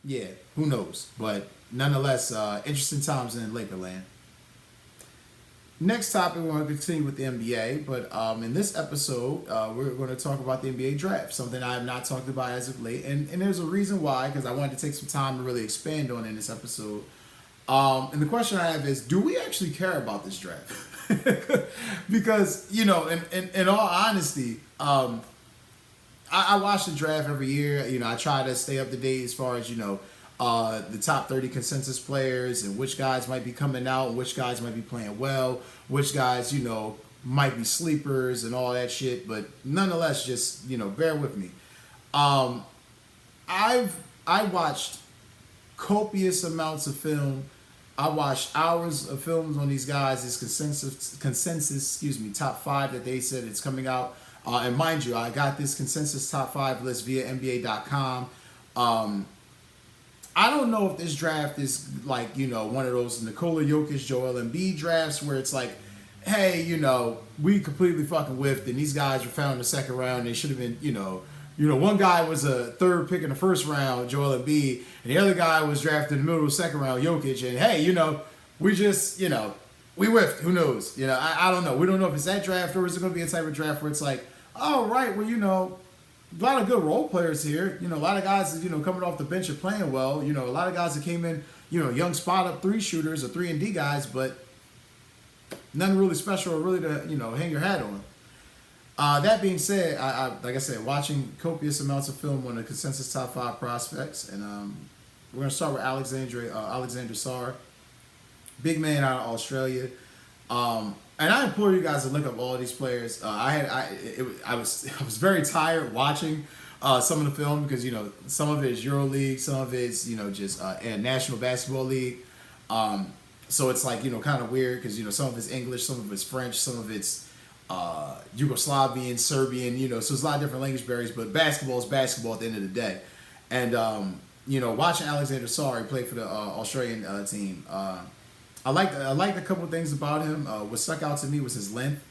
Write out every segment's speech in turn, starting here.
yeah, who knows? But nonetheless, interesting times in Lakerland. Next topic, we're going to continue with the NBA, but in this episode, we're going to talk about the NBA draft, something I have not talked about as of late, and there's a reason why, because I wanted to take some time to really expand on it in this episode. And the question I have is, do we actually care about this draft? Because, in all honesty, I watch the draft every year. I try to stay up to date as far as, the top 30 consensus players and which guys might be coming out, which guys might be playing well, which guys, might be sleepers and all that shit. But nonetheless, just, bear with me. Um, I watched copious amounts of film. I watched hours of films on these guys. This top five that they said it's coming out. And mind you, I got this consensus top five list via NBA.com. I don't know if this draft is like, one of those Nikola Jokic, Joel Embiid drafts where it's like, hey, we completely fucking whiffed and these guys were found in the second round. They should have been, one guy was a third pick in the first round, Joel Embiid, and the other guy was drafted in the middle of the second round, Jokic. And hey, we just, we whiffed. Who knows? I don't know. We don't know if it's that draft or is it going to be a type of draft where it's like, oh, right, well, a lot of good role players here. A lot of guys that, coming off the bench are playing well. A lot of guys that came in, young spot up three shooters or 3-and-D guys, but nothing really special or really to, hang your hat on. That being said, I like I said, watching copious amounts of film on the consensus top five prospects, and we're gonna start with Alexander Sarr, big man out of Australia. And I implore you guys to look up all of these players. I was very tired watching some of the film because some of it is EuroLeague, some of it is just in National Basketball League. So it's like kind of weird because some of it's English, some of it's French, some of it's Yugoslavian, Serbian. So it's a lot of different language barriers. But basketball is basketball at the end of the day. And watching Alexander Sarr, he played for the Australian team. I liked a couple of things about him. What stuck out to me was his length,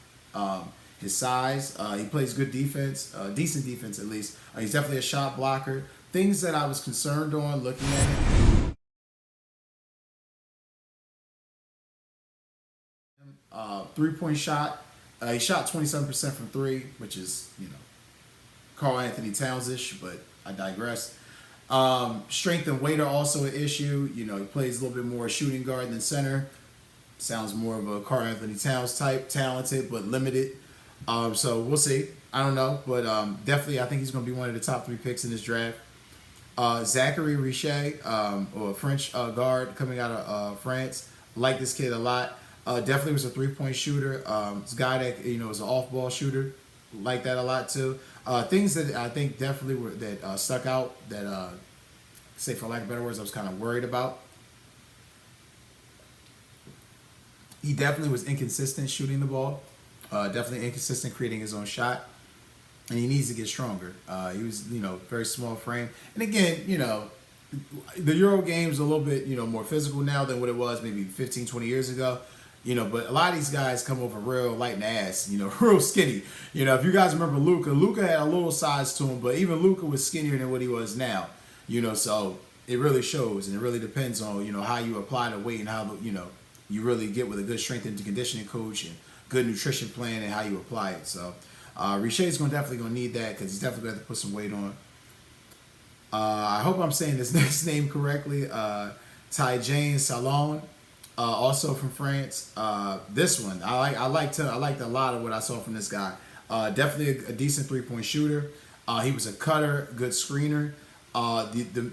his size. He plays good defense, decent defense at least. He's definitely a shot blocker. Things that I was concerned on looking at him. 3-point shot. He shot 27% from three, which is Karl Anthony Towns-ish, but I digress. Strength and weight are also an issue. He plays a little bit more shooting guard than center. Sounds more of a Karl Anthony Towns type, talented but limited. So we'll see. I don't know, but definitely I think he's going to be one of the top 3 picks in this draft. Zachary Richet, or a French guard coming out of France. Like this kid a lot. Definitely was a 3-point shooter. This guy that is an off-ball shooter. Like that a lot too. Things that I think definitely were that stuck out that say for lack of better words I was kind of worried about. He definitely was inconsistent shooting the ball. Definitely inconsistent creating his own shot. And he needs to get stronger. He was, very small frame. And again, the Euro game's a little bit, more physical now than what it was maybe 15, 20 years ago. But a lot of these guys come over real light in the ass, real skinny. If you guys remember Luka had a little size to him, but even Luka was skinnier than what he was now. So it really shows, and it really depends on, how you apply the weight and how, you really get with a good strength and conditioning coach and good nutrition plan and how you apply it. So Richet's definitely going to need that because he's definitely going to have to put some weight on. I hope I'm saying this next name correctly. Tijane Salon. Also from France. This one I liked a lot of what I saw from this guy. Definitely a decent 3-point shooter. He was a cutter, good screener. The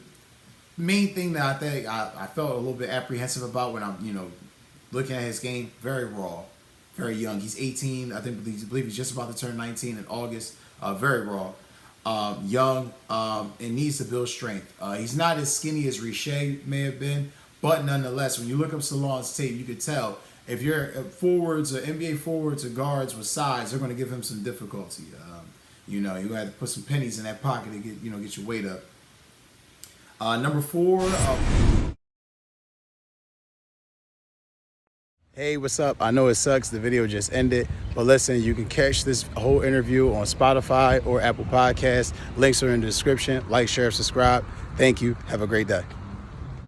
main thing that I think I felt a little bit apprehensive about when I'm looking at his game, very raw, very young. He's 18. I believe he's just about to turn 19 in August. Very raw. Young, and needs to build strength. He's not as skinny as Richet may have been. But nonetheless, when you look up Salon's tape, you could tell if you're forwards or NBA forwards or guards with size, they're going to give him some difficulty. You're going to have to put some pennies in that pocket to get your weight up. Number 4. Hey, what's up? I know it sucks. The video just ended. But listen, you can catch this whole interview on Spotify or Apple Podcasts. Links are in the description. Like, share, subscribe. Thank you. Have a great day.